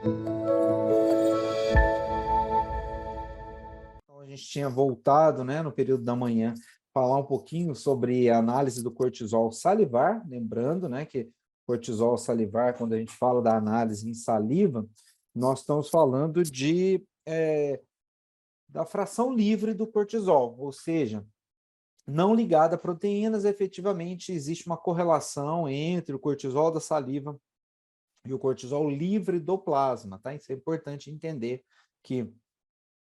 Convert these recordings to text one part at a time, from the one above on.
Então, a gente tinha voltado, né, no período da manhã, falar um pouquinho sobre a análise do cortisol salivar, lembrando, né, que cortisol salivar, quando a gente fala da análise em saliva, nós estamos falando da fração livre do cortisol, ou seja, não ligada a proteínas, efetivamente existe uma correlação entre o cortisol da saliva e o cortisol livre do plasma, tá? Isso é importante entender que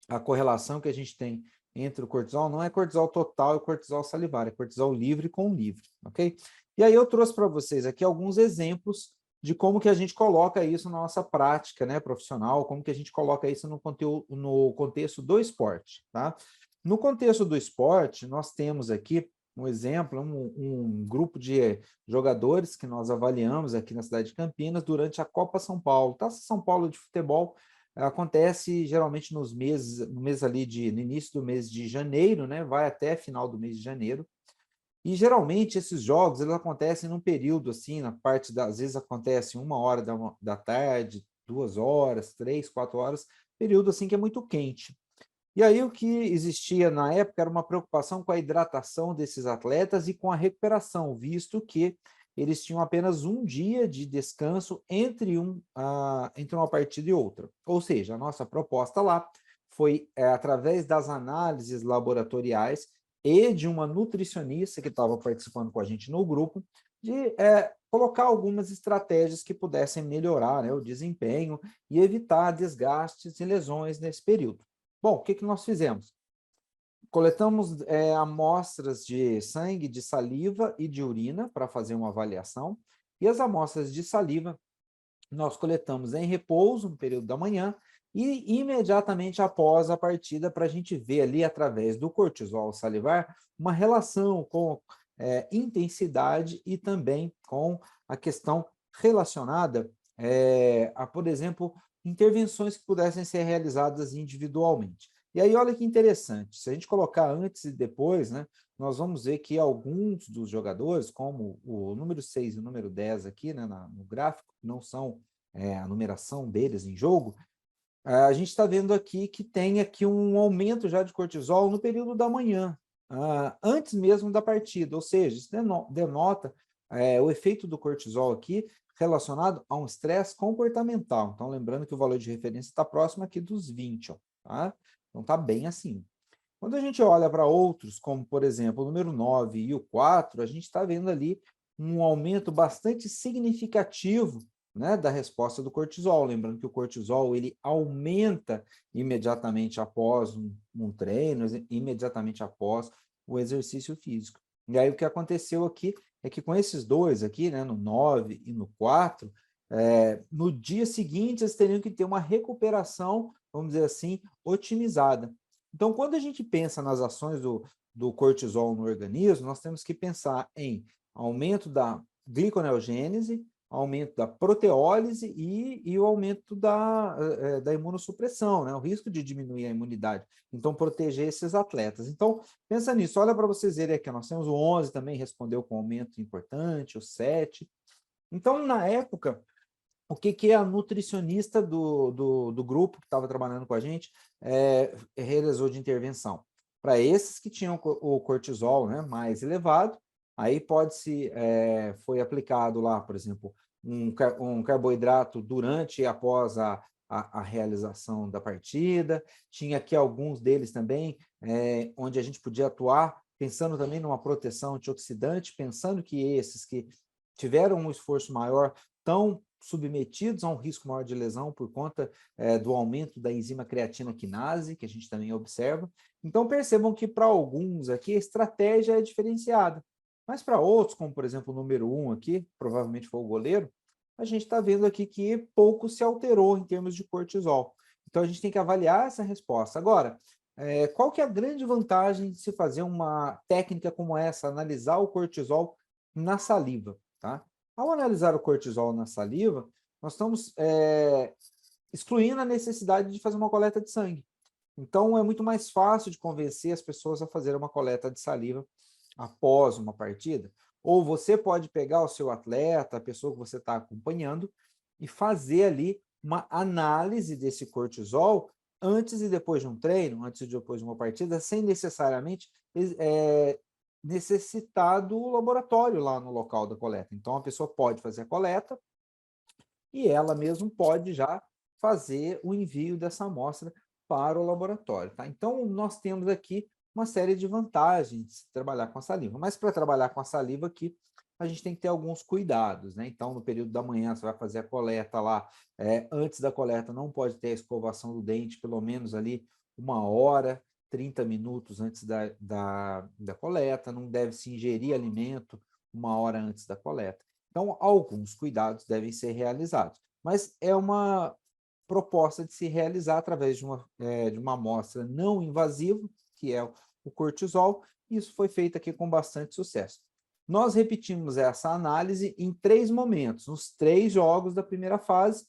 a correlação que a gente tem entre o cortisol não é cortisol total e cortisol salivar, é cortisol livre com livre, ok? E aí eu trouxe para vocês aqui alguns exemplos de como que a gente coloca isso na nossa prática, né, profissional, como que a gente coloca isso no contexto do esporte, tá? No contexto do esporte, nós temos aqui um exemplo, um grupo de jogadores que nós avaliamos aqui na cidade de Campinas durante a Copa São Paulo, Taça São Paulo de futebol. Acontece geralmente no mês ali no início do mês de janeiro, né? Vai até final do mês de janeiro. E geralmente esses jogos eles acontecem num período assim, às vezes acontece 1 hora da tarde, 2 horas, 3, 4 horas, período assim que é muito quente. E aí o que existia na época era uma preocupação com a hidratação desses atletas e com a recuperação, visto que eles tinham apenas um dia de descanso entre uma partida e outra. Ou seja, a nossa proposta lá foi, através das análises laboratoriais e de uma nutricionista que estava participando com a gente no grupo, de colocar algumas estratégias que pudessem melhorar, né, o desempenho e evitar desgastes e lesões nesse período. Bom, o que que nós fizemos? Coletamos amostras de sangue, de saliva e de urina para fazer uma avaliação, e as amostras de saliva nós coletamos em repouso, no período da manhã, e imediatamente após a partida, para a gente ver ali, através do cortisol salivar, uma relação com intensidade e também com a questão relacionada a, por exemplo, intervenções que pudessem ser realizadas individualmente. E aí, olha que interessante, se a gente colocar antes e depois, né, nós vamos ver que alguns dos jogadores, como o número 6 e o número 10 aqui, né, no gráfico, não são a numeração deles em jogo, a gente está vendo aqui que tem aqui um aumento já de cortisol no período da manhã, antes mesmo da partida, ou seja, isso denota o efeito do cortisol aqui relacionado a um estresse comportamental. Então, lembrando que o valor de referência está próximo aqui dos 20, ó, tá? Então, está bem assim. Quando a gente olha para outros, como, por exemplo, o número 9 e o 4, a gente está vendo ali um aumento bastante significativo, né, da resposta do cortisol. Lembrando que o cortisol ele aumenta imediatamente após um treino, imediatamente após o exercício físico. E aí o que aconteceu aqui é que com esses dois aqui, né, no 9 e no 4, no dia seguinte eles teriam que ter uma recuperação, vamos dizer assim, otimizada. Então, quando a gente pensa nas ações do cortisol no organismo, nós temos que pensar em aumento da gliconeogênese, aumento da proteólise e o aumento da imunossupressão, né? O risco de diminuir a imunidade. Então, proteger esses atletas. Então, pensa nisso. Olha para vocês verem aqui, nós temos o 11 também respondeu com aumento importante, o 7. Então, na época, o que que a nutricionista do grupo que estava trabalhando com a gente realizou de intervenção? Para esses que tinham o cortisol, né, mais elevado, aí foi aplicado lá, por exemplo, um carboidrato durante e após a realização da partida. Tinha aqui alguns deles também, onde a gente podia atuar, pensando também numa proteção antioxidante, pensando que esses que tiveram um esforço maior estão submetidos a um risco maior de lesão por conta do aumento da enzima creatina quinase, que a gente também observa. Então, percebam que para alguns aqui a estratégia é diferenciada, mas para outros, como por exemplo o número 1 aqui, provavelmente foi o goleiro, a gente está vendo aqui que pouco se alterou em termos de cortisol. Então, a gente tem que avaliar essa resposta. Agora, qual que é a grande vantagem de se fazer uma técnica como essa, analisar o cortisol na saliva, tá? Ao analisar o cortisol na saliva, nós estamos excluindo a necessidade de fazer uma coleta de sangue. Então, é muito mais fácil de convencer as pessoas a fazer uma coleta de saliva após uma partida. Ou você pode pegar o seu atleta, a pessoa que você está acompanhando, e fazer ali uma análise desse cortisol antes e depois de um treino, antes e depois de uma partida, sem necessariamente necessitar do laboratório lá no local da coleta. Então, a pessoa pode fazer a coleta e ela mesmo pode já fazer o envio dessa amostra para o laboratório. Tá? Então, nós temos aqui uma série de vantagens de trabalhar com a saliva. Mas para trabalhar com a saliva aqui, a gente tem que ter alguns cuidados, né? Então, no período da manhã, você vai fazer a coleta lá. Antes da coleta, não pode ter a escovação do dente, pelo menos ali 1 hora, 30 minutos antes da coleta. Não deve se ingerir alimento 1 hora antes da coleta. Então, alguns cuidados devem ser realizados. Mas é uma proposta de se realizar através de uma amostra não invasiva, que é o cortisol. Isso foi feito aqui com bastante sucesso. Nós repetimos essa análise em 3 momentos, nos 3 jogos da primeira fase,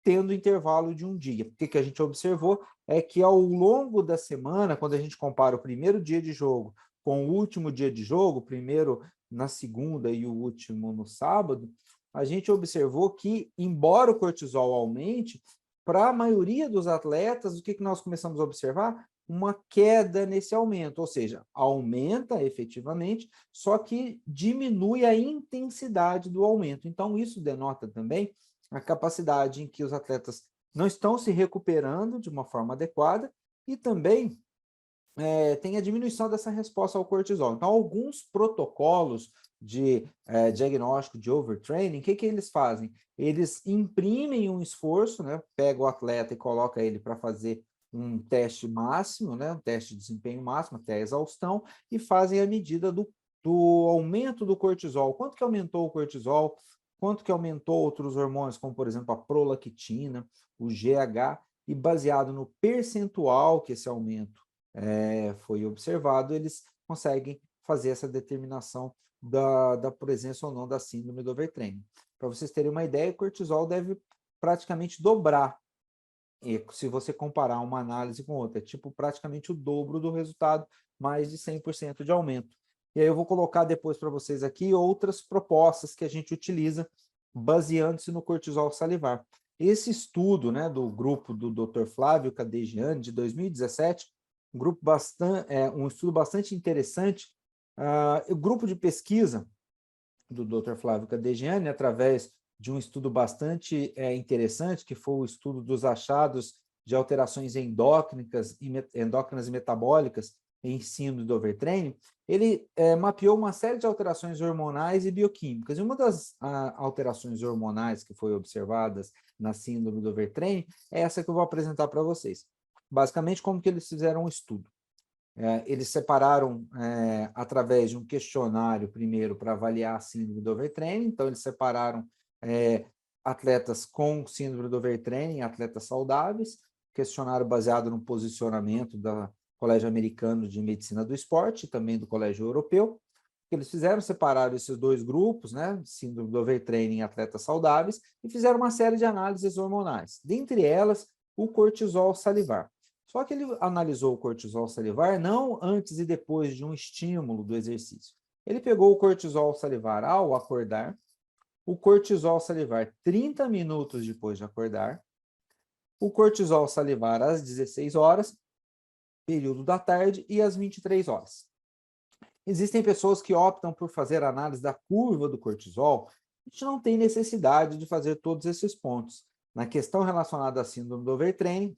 tendo intervalo de um dia. O que a gente observou é que ao longo da semana, quando a gente compara o primeiro dia de jogo com o último dia de jogo, o primeiro na segunda e o último no sábado, a gente observou que, embora o cortisol aumente, para a maioria dos atletas, o que nós começamos a observar? Uma queda nesse aumento, ou seja, aumenta efetivamente, só que diminui a intensidade do aumento. Então, isso denota também a capacidade em que os atletas não estão se recuperando de uma forma adequada e também tem a diminuição dessa resposta ao cortisol. Então, alguns protocolos de diagnóstico de overtraining, o que eles fazem? Eles imprimem um esforço, né? Pega o atleta e coloca ele para fazer um teste máximo, né? Um teste de desempenho máximo até a exaustão, e fazem a medida do aumento do cortisol. Quanto que aumentou o cortisol? Quanto que aumentou outros hormônios, como, por exemplo, a prolactina, o GH, e baseado no percentual que esse aumento foi observado, eles conseguem fazer essa determinação da presença ou não da síndrome do overtraining. Para vocês terem uma ideia, o cortisol deve praticamente dobrar, se você comparar uma análise com outra, é tipo praticamente o dobro do resultado, mais de 100% de aumento. E aí eu vou colocar depois para vocês aqui outras propostas que a gente utiliza baseando-se no cortisol salivar. Esse estudo, né, do grupo do Dr. Flávio Cadegiani, de 2017, um estudo bastante interessante. O grupo de pesquisa do Dr. Flávio Cadegiani, através de um estudo bastante interessante, que foi o estudo dos achados de alterações endócrinas e metabólicas em síndrome do overtraining, ele mapeou uma série de alterações hormonais e bioquímicas. E uma das alterações hormonais que foi observadas na síndrome do overtraining é essa que eu vou apresentar para vocês. Basicamente, como que eles fizeram um estudo? Eles separaram através de um questionário primeiro para avaliar a síndrome do overtraining. Então, eles separaram atletas com síndrome do overtraining, atletas saudáveis, questionário baseado no posicionamento do Colégio Americano de Medicina do Esporte e também do Colégio Europeu. O que eles fizeram? Separaram esses 2 grupos, né, síndrome do overtraining e atletas saudáveis, e fizeram uma série de análises hormonais, dentre elas o cortisol salivar. Só que ele analisou o cortisol salivar não antes e depois de um estímulo do exercício. Ele pegou o cortisol salivar ao acordar, o cortisol salivar 30 minutos depois de acordar, o cortisol salivar às 16 horas, período da tarde, e às 23 horas. Existem pessoas que optam por fazer a análise da curva do cortisol. A gente não tem necessidade de fazer todos esses pontos. Na questão relacionada à síndrome do overtraining,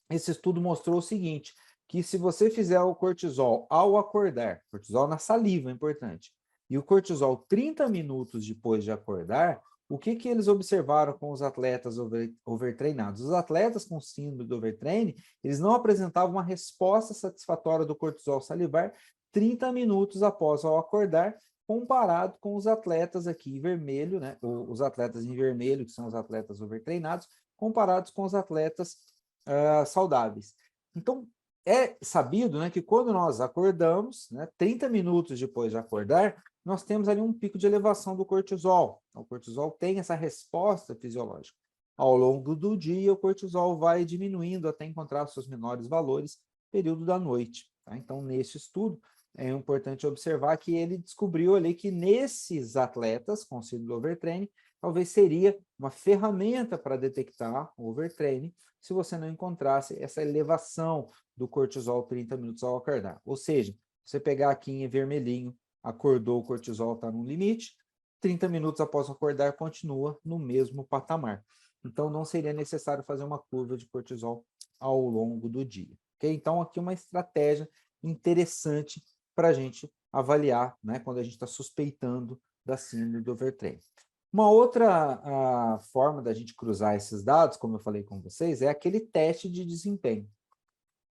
esse estudo mostrou o seguinte, que se você fizer o cortisol ao acordar, cortisol na saliva é importante, e o cortisol 30 minutos depois de acordar, o que eles observaram com os atletas overtreinados? Os atletas com síndrome do overtraining, eles não apresentavam uma resposta satisfatória do cortisol salivar 30 minutos após ao acordar, comparado com os atletas aqui em vermelho, né? Os atletas em vermelho, que são os atletas overtreinados, comparados com os atletas saudáveis. Então, é sabido, né, que quando nós acordamos, né, 30 minutos depois de acordar, nós temos ali um pico de elevação do cortisol. O cortisol tem essa resposta fisiológica. Ao longo do dia, o cortisol vai diminuindo até encontrar seus menores valores no período da noite. Tá? Então, nesse estudo, é importante observar que ele descobriu ali que nesses atletas com síndrome do overtraining, talvez seria uma ferramenta para detectar o overtraining se você não encontrasse essa elevação do cortisol 30 minutos ao acordar. Ou seja, você pegar aqui em vermelhinho, acordou, o cortisol está no limite, 30 minutos após acordar, continua no mesmo patamar. Então, não seria necessário fazer uma curva de cortisol ao longo do dia. Okay? Então, aqui uma estratégia interessante para a gente avaliar, né, quando a gente está suspeitando da síndrome do overtraining. Uma outra forma da gente cruzar esses dados, como eu falei com vocês, é aquele teste de desempenho.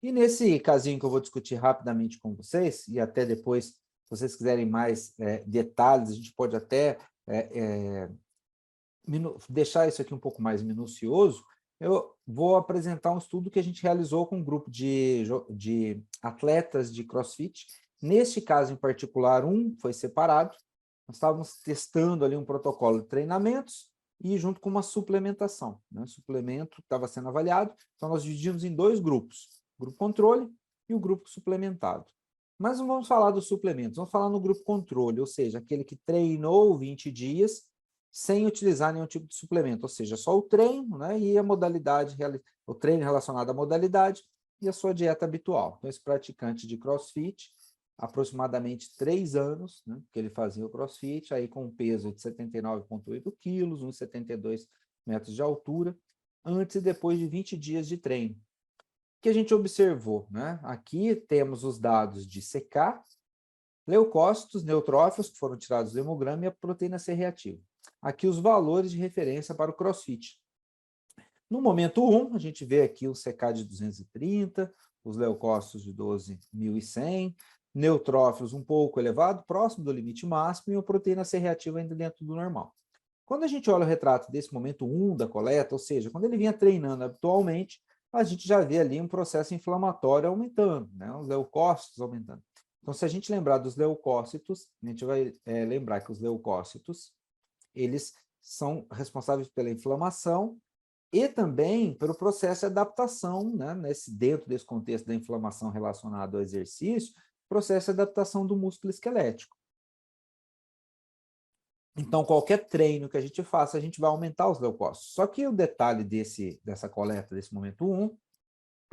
E nesse casinho que eu vou discutir rapidamente com vocês, e até depois, se vocês quiserem mais detalhes, a gente pode até deixar isso aqui um pouco mais minucioso. Eu vou apresentar um estudo que a gente realizou com um grupo de atletas de CrossFit. Neste caso em particular, um foi separado. Nós estávamos testando ali um protocolo de treinamentos e junto com uma suplementação, né? O suplemento estava sendo avaliado, então nós dividimos em 2 grupos, o grupo controle e o grupo suplementado. Mas não vamos falar dos suplementos, vamos falar no grupo controle, ou seja, aquele que treinou 20 dias sem utilizar nenhum tipo de suplemento, ou seja, só o treino, né, e a modalidade, o treino relacionado à modalidade e a sua dieta habitual. Então, esse praticante de CrossFit, aproximadamente 3 anos, né, que ele fazia o CrossFit, aí com um peso de 79,8 quilos, 1,72 metros de altura, antes e depois de 20 dias de treino. O que a gente observou, né? Aqui temos os dados de CK, leucócitos, neutrófilos, que foram tirados do hemograma, e a proteína C reativa. Aqui os valores de referência para o CrossFit. No momento 1, a gente vê aqui o CK de 230, os leucócitos de 12.100, neutrófilos um pouco elevado, próximo do limite máximo, e a proteína C reativa ainda dentro do normal. Quando a gente olha o retrato desse momento 1 da coleta, ou seja, quando ele vinha treinando habitualmente, a gente já vê ali um processo inflamatório aumentando, né? Os leucócitos aumentando. Então, se a gente lembrar dos leucócitos, a gente vai lembrar que os leucócitos, eles são responsáveis pela inflamação e também pelo processo de adaptação, né? Dentro desse contexto da inflamação relacionada ao exercício, processo de adaptação do músculo esquelético. Então, qualquer treino que a gente faça, a gente vai aumentar os leucócitos. Só que o detalhe dessa coleta, desse momento 1,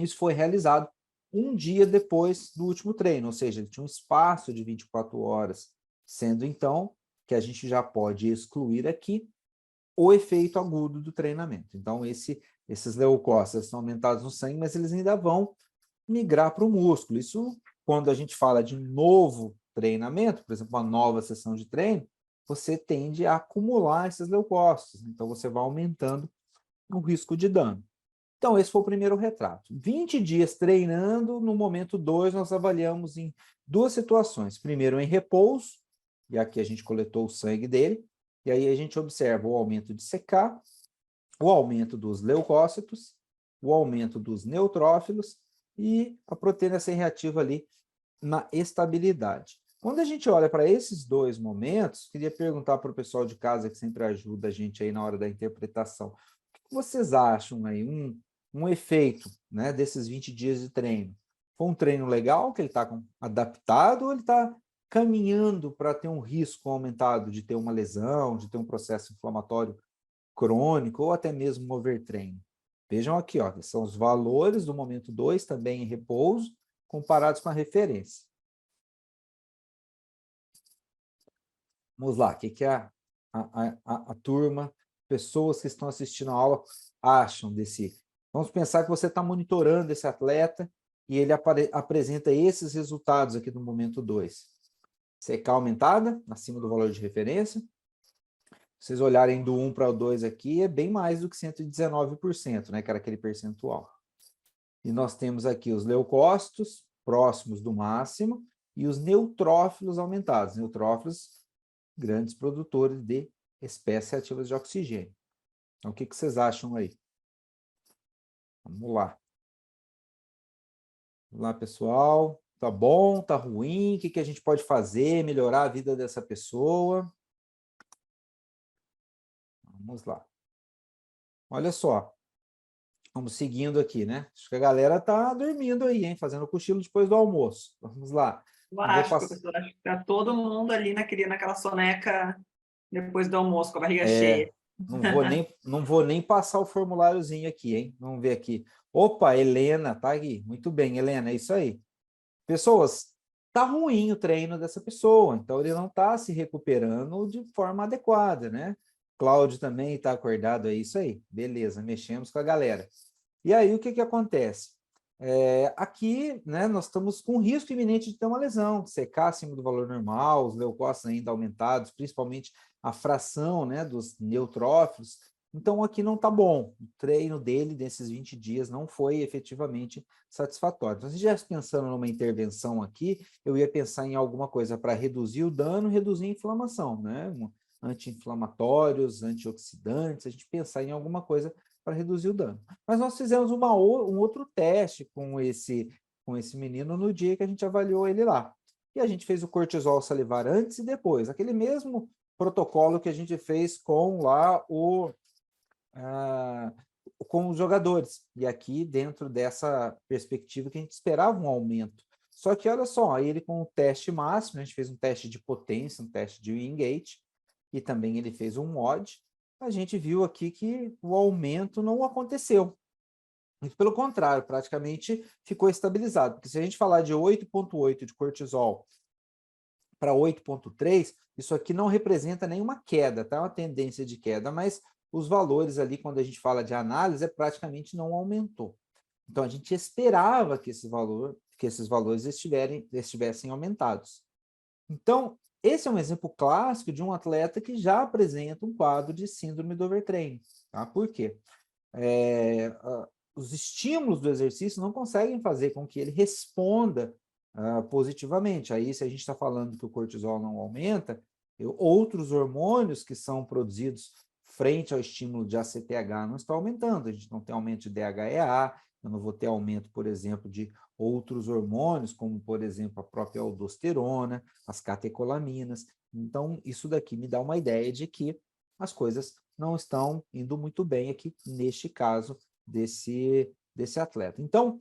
isso foi realizado um dia depois do último treino, ou seja, ele tinha um espaço de 24 horas, sendo então que a gente já pode excluir aqui o efeito agudo do treinamento. Então, esses leucócitos estão aumentados no sangue, mas eles ainda vão migrar para o músculo. Isso, quando a gente fala de novo treinamento, por exemplo, uma nova sessão de treino, você tende a acumular esses leucócitos. Então, você vai aumentando o risco de dano. Então, esse foi o primeiro retrato. 20 dias treinando, no momento 2, nós avaliamos em 2 situações. Primeiro, em repouso, e aqui a gente coletou o sangue dele, e aí a gente observa o aumento de CK, o aumento dos leucócitos, o aumento dos neutrófilos e a proteína C reativa ali na estabilidade. Quando a gente olha para esses 2 momentos, queria perguntar para o pessoal de casa, que sempre ajuda a gente aí na hora da interpretação, o que vocês acham aí, um efeito, né, desses 20 dias de treino? Foi um treino legal, que ele está adaptado, ou ele está caminhando para ter um risco aumentado de ter uma lesão, de ter um processo inflamatório crônico, ou até mesmo um overtraining? Vejam aqui, ó, são os valores do momento 2, também em repouso, comparados com a referência. Vamos lá, o que a turma, pessoas que estão assistindo a aula, acham desse... Vamos pensar que você está monitorando esse atleta e ele apresenta esses resultados aqui no momento 2. CK aumentada, acima do valor de referência. Se vocês olharem do 1 para o 2 aqui, é bem mais do que 119%, né, que era aquele percentual. E nós temos aqui os leucócitos próximos do máximo e os neutrófilos aumentados. Neutrófilos, grandes produtores de espécies ativas de oxigênio. Então, o que vocês acham aí? Vamos lá. Vamos lá, pessoal. Tá bom? Tá ruim? O que a gente pode fazer? Melhorar a vida dessa pessoa? Vamos lá. Olha só. Vamos seguindo aqui, né? Acho que a galera tá dormindo aí, hein? Fazendo cochilo depois do almoço. Vamos lá. Eu acho, professor, acho que está todo mundo ali naquela soneca depois do almoço, com a barriga cheia. Não vou nem passar o formuláriozinho aqui, hein? Vamos ver aqui. Opa, Helena, tá aqui. Muito bem, Helena, é isso aí. Pessoas, tá ruim o treino dessa pessoa, então ele não está se recuperando de forma adequada, né? Cláudio também está acordado, é isso aí. Beleza, mexemos com a galera. E aí, o que que acontece? Aqui, né, nós estamos com risco iminente de ter uma lesão, secar acima do valor normal, os leucócitos ainda aumentados, principalmente a fração, né, dos neutrófilos. Então, aqui não está bom. O treino dele, desses 20 dias, não foi efetivamente satisfatório. Então, se estivesse pensando numa intervenção aqui, eu ia pensar em alguma coisa para reduzir o dano, reduzir a inflamação, né? Anti-inflamatórios, antioxidantes, a gente pensar em alguma coisa para reduzir o dano. Mas nós fizemos um outro teste com esse menino no dia que a gente avaliou ele lá. E a gente fez o cortisol salivar antes e depois, aquele mesmo protocolo que a gente fez com lá com os jogadores. E aqui, dentro dessa perspectiva, que a gente esperava um aumento. Só que, olha só, aí ele com o teste máximo, a gente fez um teste de potência, um teste de Wingate, e também ele fez um MOD, a gente viu aqui que o aumento não aconteceu. Muito pelo contrário, praticamente ficou estabilizado. Porque se a gente falar de 8,8 de cortisol para 8,3, isso aqui não representa nenhuma queda, tá? Uma tendência de queda, mas os valores ali, quando a gente fala de análise, praticamente não aumentou. Então, a gente esperava que esses valores estivessem aumentados. Então, esse é um exemplo clássico de um atleta que já apresenta um quadro de síndrome do overtraining. Tá? Por quê? Os estímulos do exercício não conseguem fazer com que ele responda positivamente. Aí, se a gente está falando que o cortisol não aumenta, outros hormônios que são produzidos frente ao estímulo de ACTH não estão aumentando. A gente não tem aumento de DHEA, eu não vou ter aumento, por exemplo, de outros hormônios, como, por exemplo, a própria aldosterona, as catecolaminas. Então, isso daqui me dá uma ideia de que as coisas não estão indo muito bem aqui, neste caso, desse atleta. Então,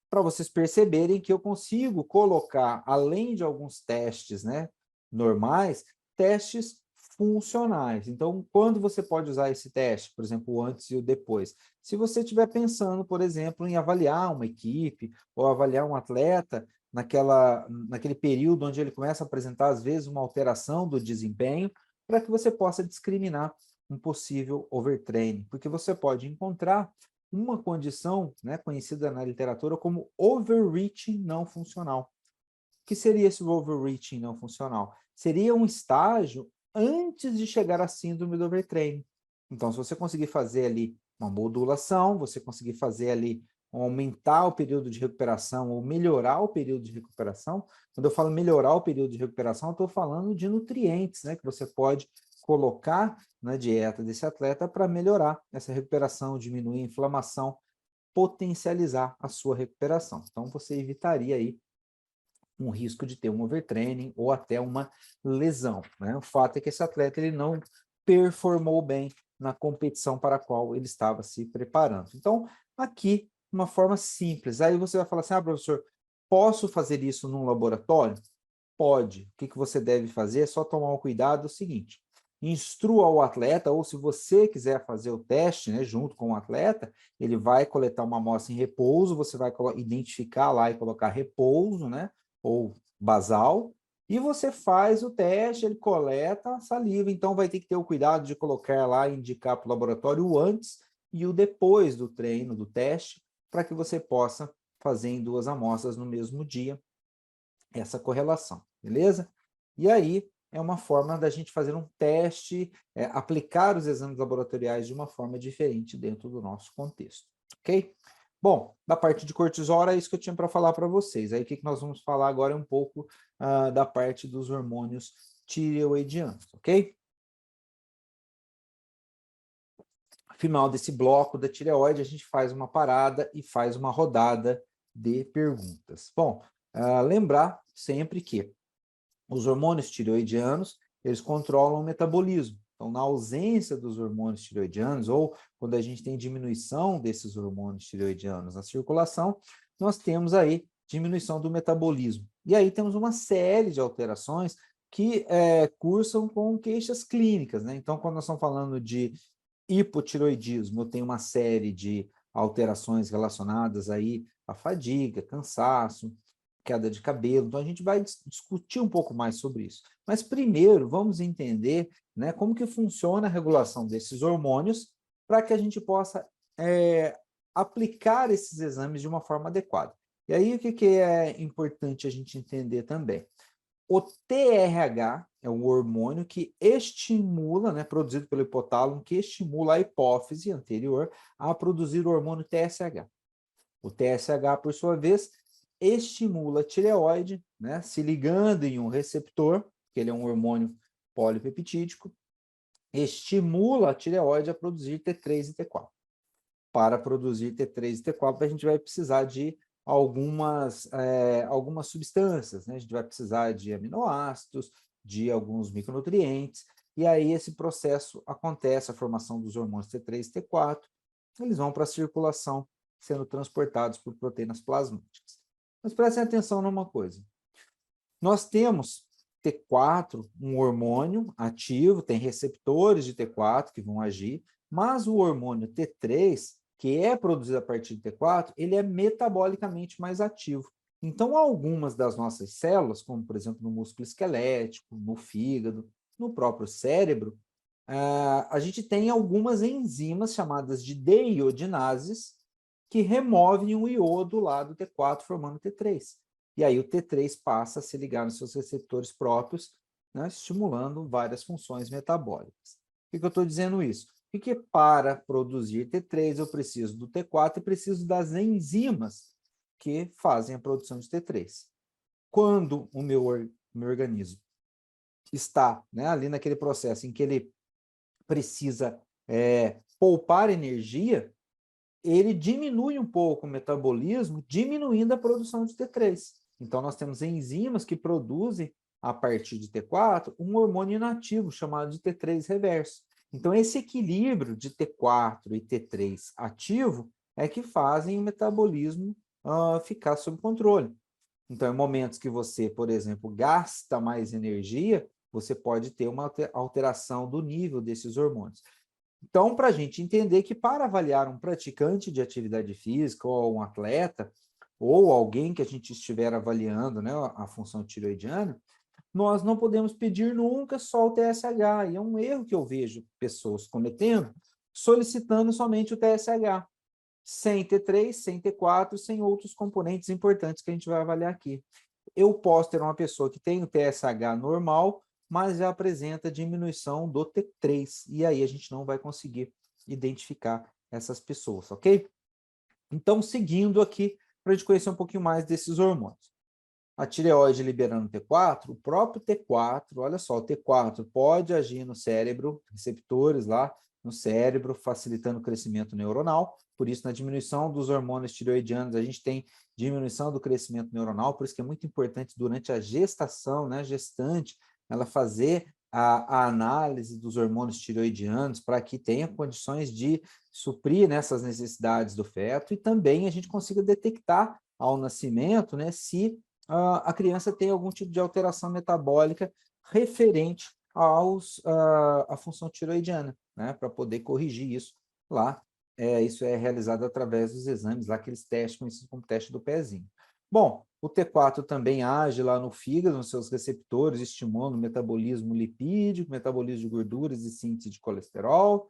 para vocês perceberem que eu consigo colocar, além de alguns testes, né, normais, testes funcionais. Então, quando você pode usar esse teste? Por exemplo, o antes e o depois. Se você estiver pensando, por exemplo, em avaliar uma equipe ou avaliar um atleta naquele período onde ele começa a apresentar, às vezes, uma alteração do desempenho, para que você possa discriminar um possível overtraining, porque você pode encontrar uma condição, né, conhecida na literatura como overreaching não funcional. O que seria esse overreaching não funcional? Seria um estágio antes de chegar à síndrome do overtraining. Então, se você conseguir fazer ali uma modulação, você conseguir fazer ali aumentar o período de recuperação ou melhorar o período de recuperação, quando eu falo melhorar o período de recuperação, eu estou falando de nutrientes, né, que você pode colocar na dieta desse atleta para melhorar essa recuperação, diminuir a inflamação, potencializar a sua recuperação. Então, você evitaria aí um risco de ter um overtraining ou até uma lesão, né? O fato é que esse atleta ele não performou bem na competição para a qual ele estava se preparando. Então, aqui, uma forma simples. Aí você vai falar assim, professor, posso fazer isso num laboratório? Pode. O que você deve fazer é só tomar o cuidado do seguinte, instrua o atleta, ou se você quiser fazer o teste, né, junto com o atleta, ele vai coletar uma amostra em repouso, você vai identificar lá e colocar repouso, né, ou basal, e você faz o teste, ele coleta a saliva, então vai ter que ter o cuidado de colocar lá e indicar para o laboratório o antes e o depois do treino, do teste, para que você possa fazer em 2 amostras no mesmo dia essa correlação, beleza? E aí é uma forma da gente fazer um teste, aplicar os exames laboratoriais de uma forma diferente dentro do nosso contexto, ok? Bom, da parte de cortisol, é isso que eu tinha para falar para vocês. Aí o que nós vamos falar agora é um pouco da parte dos hormônios tireoidianos, ok? Final desse bloco da tireoide, a gente faz uma parada e faz uma rodada de perguntas. Bom, lembrar sempre que os hormônios tireoidianos, eles controlam o metabolismo. Então, na ausência dos hormônios tireoidianos, ou quando a gente tem diminuição desses hormônios tireoidianos na circulação, nós temos aí diminuição do metabolismo. E aí temos uma série de alterações que cursam com queixas clínicas, né? Então, quando nós estamos falando de hipotireoidismo, eu tenho uma série de alterações relacionadas aí à fadiga, cansaço, queda de cabelo. Então, a gente vai discutir um pouco mais sobre isso. Mas, primeiro, vamos entender, né, como que funciona a regulação desses hormônios para que a gente possa aplicar esses exames de uma forma adequada. E aí, o que é importante a gente entender também? O TRH é um hormônio que estimula, né, produzido pelo hipotálamo, que estimula a hipófise anterior a produzir o hormônio TSH. O TSH, por sua vez, estimula a tireoide, né, se ligando em um receptor, que ele é um hormônio polipeptídico, estimula a tireoide a produzir T3 e T4. Para produzir T3 e T4, a gente vai precisar de algumas substâncias, né? A gente vai precisar de aminoácidos, de alguns micronutrientes, e aí esse processo acontece, a formação dos hormônios T3 e T4, eles vão para a circulação, sendo transportados por proteínas plasmáticas. Mas prestem atenção numa coisa, nós temos T4, um hormônio ativo, tem receptores de T4 que vão agir, mas o hormônio T3, que é produzido a partir de T4, ele é metabolicamente mais ativo. Então, algumas das nossas células, como por exemplo no músculo esquelético, no fígado, no próprio cérebro, a gente tem algumas enzimas chamadas de deiodinases que removem o iodo lá do T4 formando T3. E aí o T3 passa a se ligar nos seus receptores próprios, né, estimulando várias funções metabólicas. Por que eu estou dizendo isso? Porque para produzir T3 eu preciso do T4 e preciso das enzimas que fazem a produção de T3. Quando o meu organismo está, né, ali naquele processo em que ele precisa poupar energia, ele diminui um pouco o metabolismo, diminuindo a produção de T3. Então, nós temos enzimas que produzem, a partir de T4, um hormônio inativo chamado de T3 reverso. Então, esse equilíbrio de T4 e T3 ativo é que fazem o metabolismo ficar sob controle. Então, em momentos que você, por exemplo, gasta mais energia, você pode ter uma alteração do nível desses hormônios. Então, para a gente entender que para avaliar um praticante de atividade física ou um atleta, ou alguém que a gente estiver avaliando, né, a função tireoidiana, nós não podemos pedir nunca só o TSH, e é um erro que eu vejo pessoas cometendo, solicitando somente o TSH, sem T3, sem T4, sem outros componentes importantes que a gente vai avaliar aqui. Eu posso ter uma pessoa que tem o TSH normal, mas já apresenta diminuição do T3, e aí a gente não vai conseguir identificar essas pessoas, ok? Então, seguindo aqui, para a gente conhecer um pouquinho mais desses hormônios. A tireoide liberando T4, o próprio T4, olha só, o T4 pode agir no cérebro, receptores lá no cérebro, facilitando o crescimento neuronal. Por isso, na diminuição dos hormônios tireoidianos, a gente tem diminuição do crescimento neuronal, por isso que é muito importante durante a gestação, né, gestante, ela fazer a análise dos hormônios tireoidianos para que tenha condições de suprir nessas necessidades do feto e também a gente consiga detectar ao nascimento, né, se a criança tem algum tipo de alteração metabólica referente à função tireoidiana, né, para poder corrigir isso lá. Isso é realizado através dos exames, lá aqueles testes conhecidos como teste do pezinho. Bom, o T4 também age lá no fígado, nos seus receptores, estimulando o metabolismo lipídico, metabolismo de gorduras e síntese de colesterol.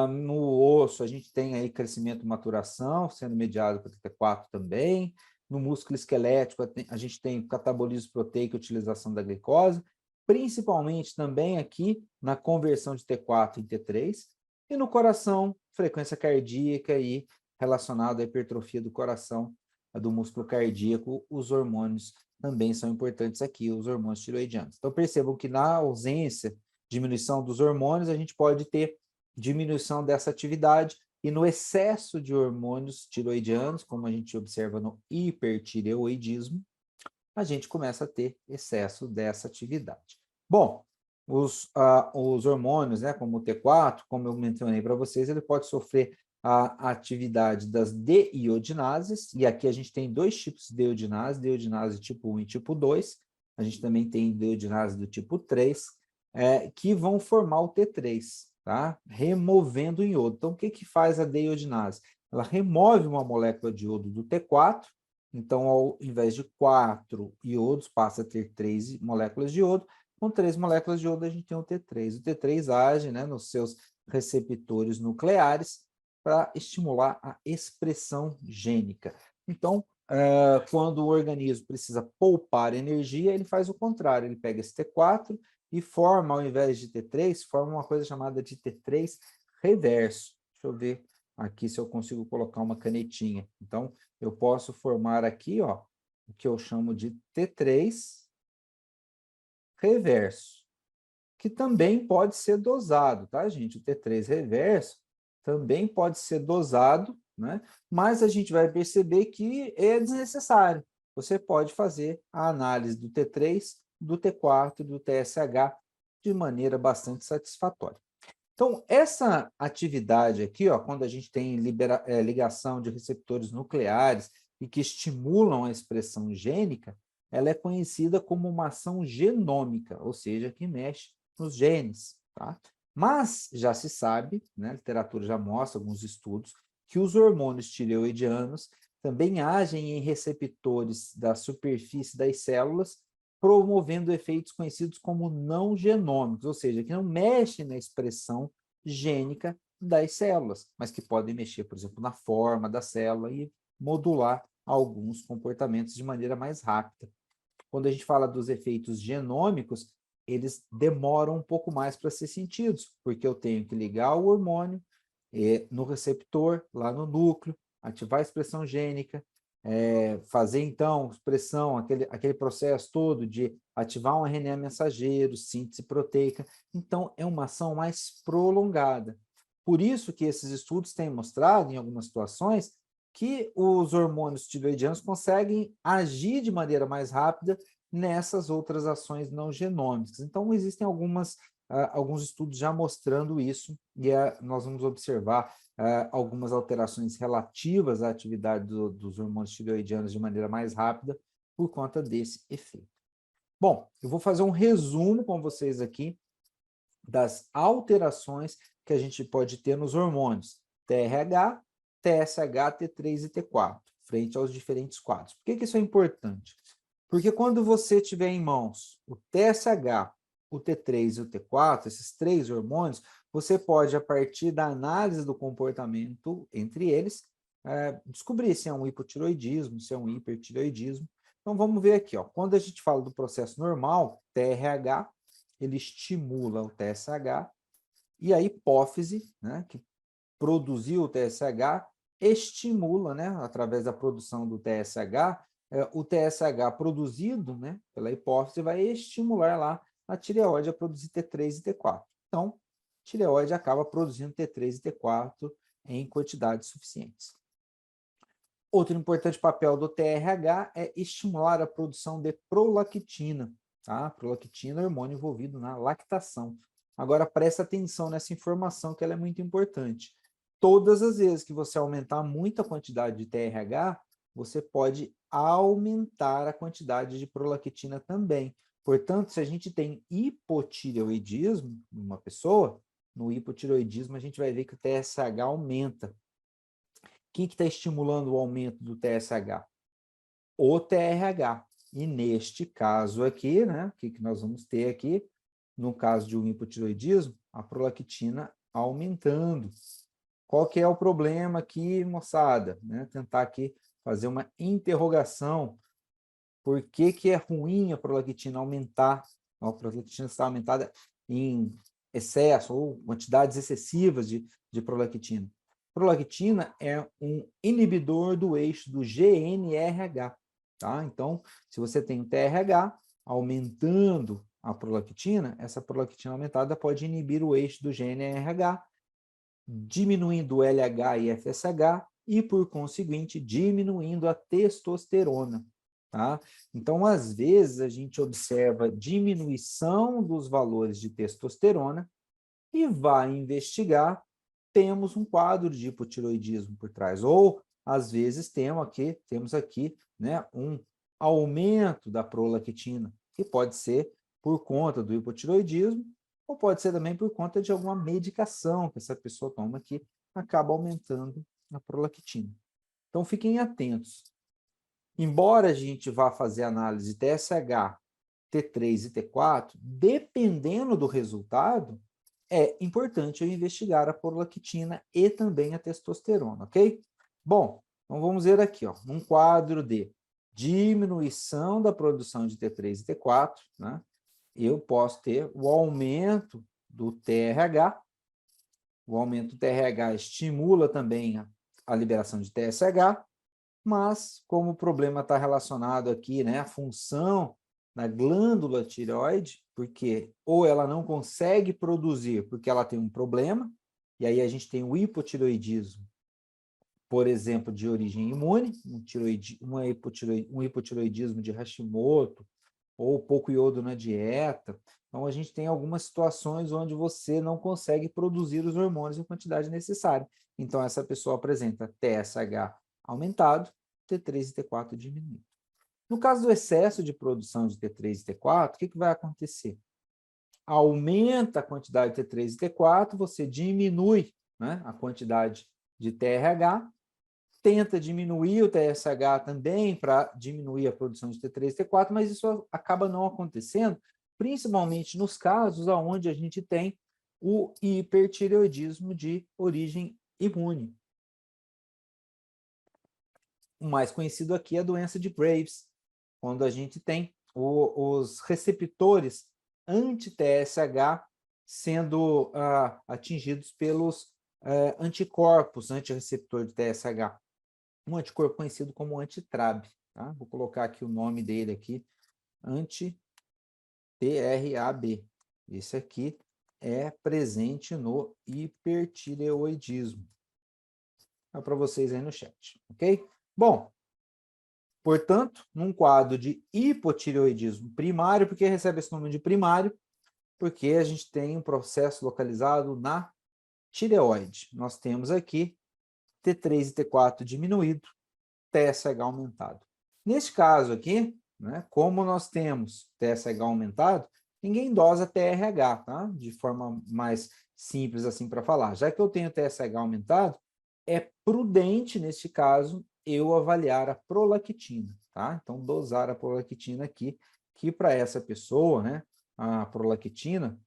No osso, a gente tem aí crescimento e maturação, sendo mediado pelo T4 também. No músculo esquelético, a gente tem catabolismo proteico e utilização da glicose, principalmente também aqui na conversão de T4 em T3, e no coração, frequência cardíaca e relacionado à hipertrofia do coração, do músculo cardíaco, os hormônios também são importantes aqui, os hormônios tireoidianos. Então, percebam que na ausência, diminuição dos hormônios, a gente pode ter diminuição dessa atividade, e no excesso de hormônios tireoidianos, como a gente observa no hipertireoidismo, a gente começa a ter excesso dessa atividade. Bom, os hormônios, né, como o T4, como eu mencionei para vocês, ele pode sofrer a atividade das deiodinases, e aqui a gente tem dois tipos de deiodinase tipo 1 e tipo 2, a gente também tem deiodinase do tipo 3, que vão formar o T3. tá? Removendo o iodo. Então, o que faz a deiodinase? Ela remove uma molécula de iodo do T4, então, ao invés de 4 iodos, passa a ter 3 moléculas de iodo. Com 3 moléculas de iodo, a gente tem o T3. O T3 age, né, nos seus receptores nucleares para estimular a expressão gênica. Então, quando o organismo precisa poupar energia, ele faz o contrário. Ele pega esse T4 e forma, ao invés de T3, forma uma coisa chamada de T3 reverso. Deixa eu ver aqui se eu consigo colocar uma canetinha. Então, eu posso formar aqui, ó, o que eu chamo de T3 reverso, que também pode ser dosado, tá, gente? O T3 reverso também pode ser dosado, né? Mas a gente vai perceber que é desnecessário. Você pode fazer a análise do T3, do T4 e do TSH de maneira bastante satisfatória. Então, essa atividade aqui, ó, quando a gente tem ligação de receptores nucleares e que estimulam a expressão gênica, ela é conhecida como uma ação genômica, ou seja, que mexe nos genes. Tá? Mas já se sabe, né, a literatura já mostra alguns estudos, que os hormônios tireoidianos também agem em receptores da superfície das células, promovendo efeitos conhecidos como não genômicos, ou seja, que não mexem na expressão gênica das células, mas que podem mexer, por exemplo, na forma da célula e modular alguns comportamentos de maneira mais rápida. Quando a gente fala dos efeitos genômicos, eles demoram um pouco mais para ser sentidos, porque eu tenho que ligar o hormônio no receptor, lá no núcleo, ativar a expressão gênica, fazer, então, expressão, aquele processo todo de ativar um RNA mensageiro, síntese proteica. Então, é uma ação mais prolongada. Por isso que esses estudos têm mostrado, em algumas situações, que os hormônios tireoidianos conseguem agir de maneira mais rápida nessas outras ações não genômicas. Então, existem alguns estudos já mostrando isso, e nós vamos observar algumas alterações relativas à atividade dos hormônios tireoidianos de maneira mais rápida por conta desse efeito. Bom, eu vou fazer um resumo com vocês aqui das alterações que a gente pode ter nos hormônios TRH, TSH, T3 e T4, frente aos diferentes quadros. Por que isso é importante? Porque quando você tiver em mãos o TSH, o T3 e o T4, esses 3 hormônios, você pode, a partir da análise do comportamento entre eles, descobrir se é um hipotiroidismo, se é um hipertiroidismo. Então, vamos ver aqui, ó. Quando a gente fala do processo normal, TRH, ele estimula o TSH, e a hipófise, né, que produziu o TSH, estimula, né, através da produção do TSH, o TSH produzido, né, pela hipófise vai estimular lá a tireoide a produzir T3 e T4. Então, a tireoide acaba produzindo T3 e T4 em quantidades suficientes. Outro importante papel do TRH é estimular a produção de prolactina. Tá? Prolactina é hormônio envolvido na lactação. Agora, presta atenção nessa informação, que ela é muito importante. Todas as vezes que você aumentar muito a quantidade de TRH, você pode aumentar a quantidade de prolactina também. Portanto, se a gente tem hipotireoidismo numa pessoa, no hipotireoidismo a gente vai ver que o TSH aumenta. Quem está estimulando o aumento do TSH? O TRH. E neste caso aqui, né, o que nós vamos ter aqui? No caso de um hipotireoidismo, a prolactina aumentando. Qual que é o problema aqui, moçada? Né? Tentar aqui fazer uma interrogação. Por que que é ruim a prolactina aumentar? A prolactina está aumentada em excesso ou quantidades excessivas de prolactina. Prolactina é um inibidor do eixo do GNRH. Tá? Então, se você tem o TRH aumentando a prolactina, essa prolactina aumentada pode inibir o eixo do GNRH, diminuindo o LH e FSH e, por conseguinte, diminuindo a testosterona. Tá? Então, às vezes, a gente observa diminuição dos valores de testosterona e vai investigar, temos um quadro de hipotiroidismo por trás. Ou, às vezes, temos aqui né, um aumento da prolactina, que pode ser por conta do hipotiroidismo ou pode ser também por conta de alguma medicação que essa pessoa toma que acaba aumentando a prolactina. Então, fiquem atentos. Embora a gente vá fazer análise TSH, T3 e T4, dependendo do resultado, é importante eu investigar a prolactina e também a testosterona, ok? Bom, então vamos ver aqui, ó, num quadro de diminuição da produção de T3 e T4, né? Eu posso ter o aumento do TRH. O aumento do TRH estimula também a liberação de TSH, mas como o problema está relacionado aqui, né, à função da glândula tireoide, porque ou ela não consegue produzir porque ela tem um problema, e aí a gente tem o hipotireoidismo, por exemplo, de origem imune, um hipotireoidismo de Hashimoto, ou pouco iodo na dieta. Então, a gente tem algumas situações onde você não consegue produzir os hormônios em quantidade necessária. Então, essa pessoa apresenta TSH aumentado, T3 e T4 diminuído. No caso do excesso de produção de T3 e T4, o que vai acontecer? Aumenta a quantidade de T3 e T4, você diminui, né, a quantidade de TRH, tenta diminuir o TSH também para diminuir a produção de T3 e T4, mas isso acaba não acontecendo, principalmente nos casos onde a gente tem o hipertireoidismo de origem imune. O mais conhecido aqui é a doença de Graves, quando a gente tem os receptores anti-TSH sendo atingidos pelos anticorpos antirreceptor de TSH. Um anticorpo conhecido como antitrab, tá? Vou colocar aqui o nome dele aqui, anti-TRAB. Esse aqui é presente no hipertireoidismo. É para vocês aí no chat, ok? Bom, portanto, num quadro de hipotireoidismo primário, por que recebe esse nome de primário? Porque a gente tem um processo localizado na tireoide. Nós temos aqui T3 e T4 diminuído, TSH aumentado. Neste caso aqui, né, como nós temos TSH aumentado, ninguém dosa TRH, tá? De forma mais simples assim para falar. Já que eu tenho TSH aumentado, é prudente, neste caso, eu avaliar a prolactina, tá? Então, dosar a prolactina aqui, que para essa pessoa, né, a prolactina,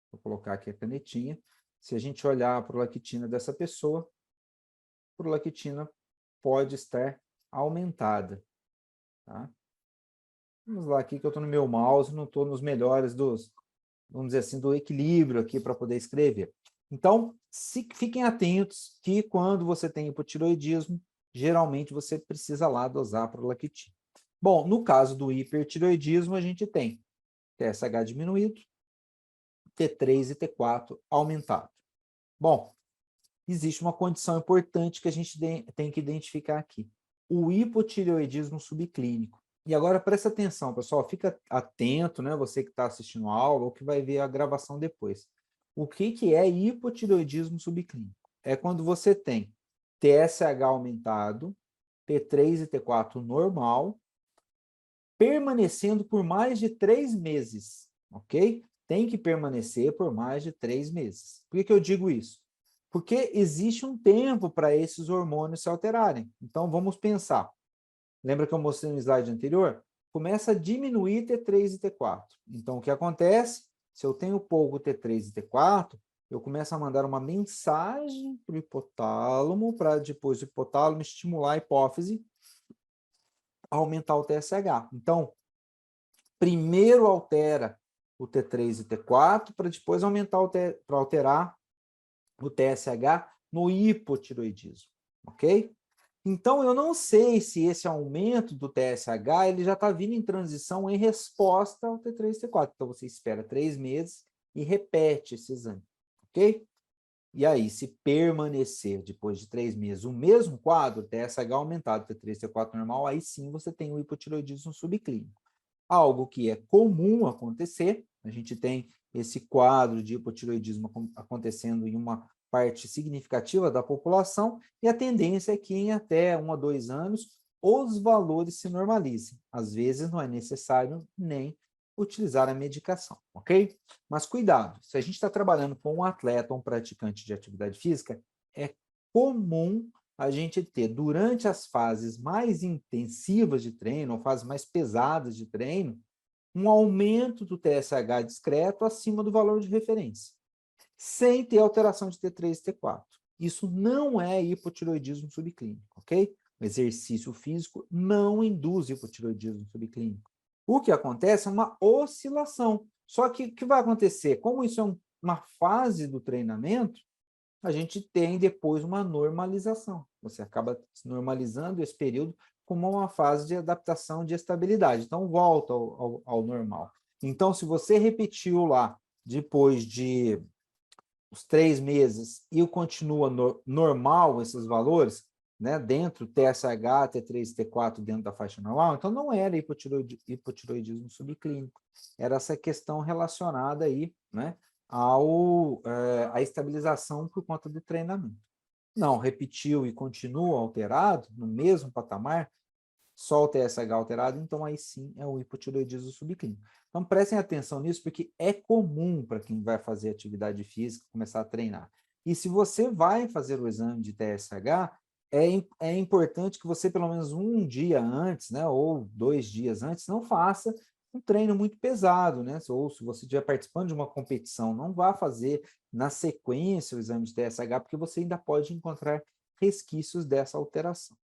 vou colocar aqui a canetinha, se a gente olhar a prolactina dessa pessoa, a prolactina pode estar aumentada, tá? Vamos lá aqui que eu estou no meu mouse, não estou nos melhores dos, vamos dizer assim, do equilíbrio aqui para poder escrever. Então, fiquem atentos que quando você tem hipotireoidismo, geralmente você precisa lá dosar a prolactina. Bom, no caso do hipertireoidismo, a gente tem TSH diminuído, T3 e T4 aumentado. Bom, existe uma condição importante que a gente tem que identificar aqui. O hipotireoidismo subclínico. E agora presta atenção, pessoal, fica atento, né? Você que está assistindo a aula ou que vai ver a gravação depois. O que é hipotireoidismo subclínico? É quando você tem TSH aumentado, T3 e T4 normal, permanecendo por mais de 3 meses, ok? Tem que permanecer por mais de 3 meses. Por que eu digo isso? Porque existe um tempo para esses hormônios se alterarem. Então, vamos pensar. Lembra que eu mostrei no slide anterior? Começa a diminuir T3 e T4. Então, o que acontece? Se eu tenho pouco T3 e T4, eu começo a mandar uma mensagem para o hipotálamo, para depois o hipotálamo estimular a hipófise a aumentar o TSH. Então, primeiro altera o T3 e T4, para depois aumentar para alterar o TSH no hipotireoidismo, ok? Então, eu não sei se esse aumento do TSH ele já está vindo em transição em resposta ao T3 e T4. Então, você espera 3 meses e repete esse exame, ok? E aí, se permanecer depois de 3 meses o mesmo quadro, TSH aumentado, T3 e T4 normal, aí sim você tem o hipotireoidismo subclínico. Algo que é comum acontecer, a gente tem esse quadro de hipotireoidismo acontecendo em uma parte significativa da população, e a tendência é que em até 1 a 2 anos os valores se normalizem. Às vezes não é necessário nem utilizar a medicação, ok? Mas cuidado, se a gente está trabalhando com um atleta ou um praticante de atividade física, é comum a gente ter, durante as fases mais intensivas de treino, ou fases mais pesadas de treino, um aumento do TSH discreto acima do valor de referência, sem ter alteração de T3 e T4. Isso não é hipotireoidismo subclínico, ok? O exercício físico não induz hipotireoidismo subclínico. O que acontece é uma oscilação. Só que o que vai acontecer? Como isso é uma fase do treinamento, a gente tem depois uma normalização. Você acaba normalizando esse período como uma fase de adaptação de estabilidade. Então, volta ao normal. Então, se você repetiu lá depois de os 3 meses e continua normal esses valores, né, dentro TSH, T3, T4 dentro da faixa normal, então não era hipotireoidismo subclínico, era essa questão relacionada aí, né, à estabilização por conta do treinamento. Não, repetiu e continua alterado, no mesmo patamar, só o TSH alterado, então aí sim é o hipotireoidismo subclínico. Então prestem atenção nisso, porque é comum para quem vai fazer atividade física começar a treinar. E se você vai fazer o exame de TSH, é importante que você, pelo menos um dia antes, né, ou 2 dias antes, não faça um treino muito pesado, né? Ou se você estiver participando de uma competição, não vá fazer na sequência o exame de TSH, porque você ainda pode encontrar resquícios dessa alteração.